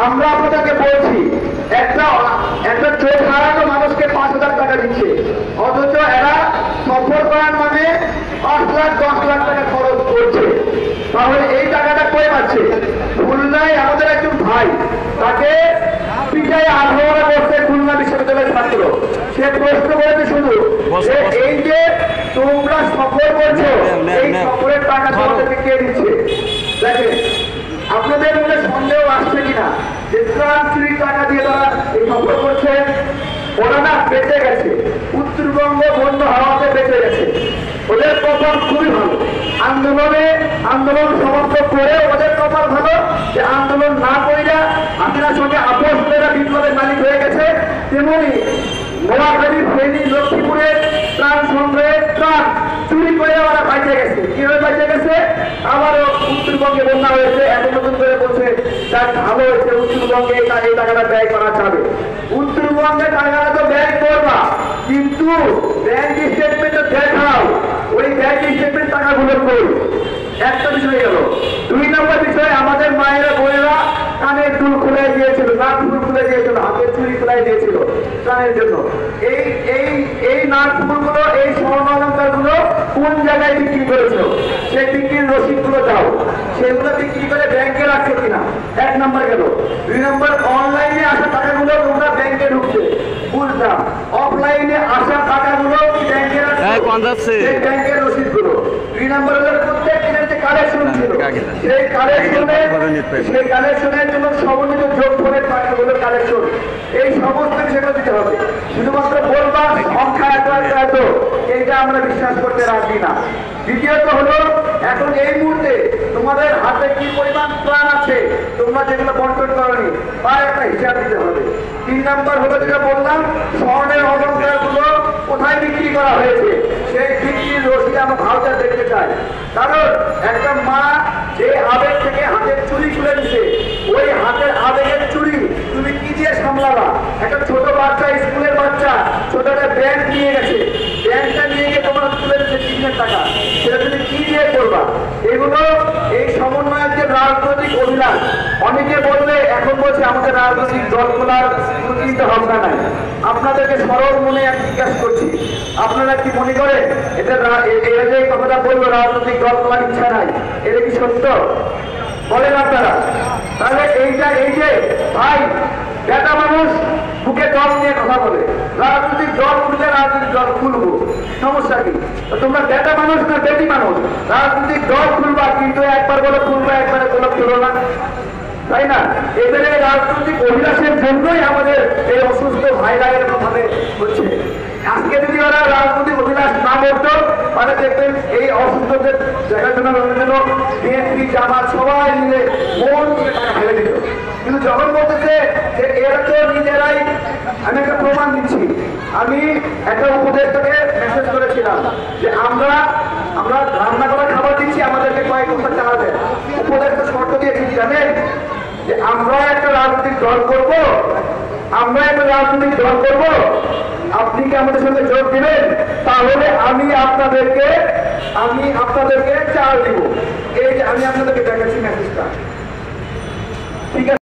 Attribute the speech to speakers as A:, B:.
A: আমরা আপনাদেরকে বলছি, একটা একটা চোখ হারানো মানুষকে 5,000 টাকা দিচ্ছে, অথচ এরা সফর করার নামে 5 লাখ 10 লাখ টাকা খরচ করছে। তাহলে এই টাকাটা কই পাচ্ছে? খুলনায় আমাদের একজন ভাই, তাকে পিটাই আন্দোলন করছে খুলনা বিশ্ববিদ্যালয়ের ছাত্র। সে প্রশ্ন করেছে শুধু এই যে তোমরা সফর করছো, এই সফরের টাকা তোমাদেরকে কে দিচ্ছে? দেখেন, আপনাদের মধ্যে সন্দেহ আসছে কিনা যে চুরির টাকা দিয়ে তারা এই সফর করছে? ওরা না বেঁচে গেছে, উত্তরবঙ্গ বন্ধ হওয়াতে বেঁচে গেছে। ওদের কপাল খুবই ভালো, আন্দোলন সমাপ্ত করে ওদের কপাল ভালো যে আন্দোলন না কইরা আপনার সঙ্গে আপোষ করে বিপ্লবের মালিক হয়ে গেছে। তেমনি নোয়াখালী, ফেনী, লক্ষ্মীপুরের ত্রাণ সংগ্রহের ত্রাণ চুরি করে ওরা বাইচে গেছে। কিভাবে বাইচে গেছে? আবারও উত্তরবঙ্গে বন্যা হয়েছে, এত নতুন করে বলছে যাক ভালো হয়েছে, উত্তরবঙ্গে এই টাকাটা ব্যয় করা যাবে। উত্তরবঙ্গে টাকাটা তো ব্যয় করবা, কিন্তু ব্যাংক স্টেটমেন্ট দেখাও, ওই ব্যাংক স্টেটমেন্ট টাকাগুলো কই? একটা বিষয় গেল। 2 নম্বর বিষয়, আমাদের মায়েরা বোনেরা কানের দুল খুলে দিয়েছিল, নাক ফুল খুলে দিয়েছিল, হাতের চুরি খুলে দিয়েছিল ত্রাণের জন্য। এই নাক ফুলগুলো, এই স্বর্ণ অলঙ্কার গুলো কোন জায়গায় বিক্রি করেছিল? সেই বিক্রির রসিদ গুলো দাও। সেগুলো বিক্রি করে ব্যাংকে রাখছো কিনা? 1 নম্বর গেল। 2 নম্বর, অনলাইনে আসা টাকাগুলো তোমরা ব্যাংকে ঢুকছে, বুঝলাম। অফলাইনে আসা টাকাগুলো কি ব্যাংকে রাখছো? সেই ব্যাংকের রসিদ গুলো। 2 নম্বর হলো প্রত্যেক দিনের যে কালেকশন ছিল, সেই কালেকশনের জন্য সমন্বিত যোগফলের টাকাগুলো কালেকশন, এই সমস্ত সেটা দিতে হবে। শুধুমাত্র বলবা সংখ্যা এত, এইটা আমরা বিশ্বাস করতে রাজি না। দ্বিতীয়ত হলো, এখন এই মুহূর্তে তোমাদের হাতে কি পরিমাণ ত্রাণ আছে তোমরা যেগুলো বন্টন করনি, তার একটা হিসাব দিতে হবে। 3 নম্বর হলো যেটা বললাম, স্বর্ণের অলঙ্কার গুলো কোথায় বিক্রি করা হয়েছে, সেই বিক্রির রসিদ আমরা ভাউচার দেখতে চাই। কারণ একটা মা যে আবেগ থেকে হাতের চুরি খুলে দিচ্ছে, ওই হাতের আবেগের চুরি তুমি কি দিয়ে সামলাবা? একটা ছোট বাচ্চা, স্কুলের বাচ্চা, ছোট একটা ব্যাংক নিয়ে গেছে, ব্যাংকটা নিয়ে গিয়ে তোমার তুলে দিচ্ছে 3 টাকা, সেটা তুমি কি দিয়ে করবা? এগুলো এই সমন্বয়ের যে রাজনৈতিক অভিলাষ, অনেকে বললে এখন বলছে আমাদের রাজনৈতিক দলগুলার কোনো চিন্তা ভাবনা নাই। আপনাদেরকে সরল মনে এক জিজ্ঞাসা করছি, আপনারা কি মনে করেন এরা যে কথাটা বললো রাজনৈতিক দলগুলার ইচ্ছা নাই, এটা কি সত্য? বলেন আপনারা। তাহলে এই যে ভাই, বেটা মানুষ বুকে দল নিয়ে কথা বলে, রাজনৈতিক দল খুললে রাজনৈতিক দল খুলবো, সমস্যা কি? তোমরা বেটা মানুষ না বেটি মানুষ, রাজনৈতিক দল খুলবা, কিন্তু একবার বলে খুলবা, একবারে বলে খুলো না, তাই না? এবারে রাজনৈতিক অভিলাষের জন্যই আমাদের এই অসুস্থ ভাইরা এরকম ভাবে হচ্ছে। আজকে যদি ওরা রাজনৈতিক অভিলাষ না করতো, মানে দেখবেন এই অসুস্থদের দেখাশোনার জন্য বিএনপি, জামাত সবাই মিলে মন দিয়ে টাকা ফেলে দিত। কিন্তু যখন বলতেছে যে এরা তো নিজেরাই, আমি একটা প্রমাণ দিচ্ছি। আমি একটা উপদেষ্টাকে মেসেজ করেছিলাম যে আমরা রান্না করা খাবার দিচ্ছি, আমাদেরকে কয়েক বছর চালা দেয়। উপদেষ্টা শর্ত দিয়েছি জানেন যে আমরা একটা রাজনৈতিক দল করব, আপনি কি আমাদের সঙ্গে যোগ দিবেন? তাহলে আমি আপনাদেরকে চাল দিব। এই যে আমি আপনাদেরকে দেখাচ্ছি মেসেজটা, ঠিক আছে?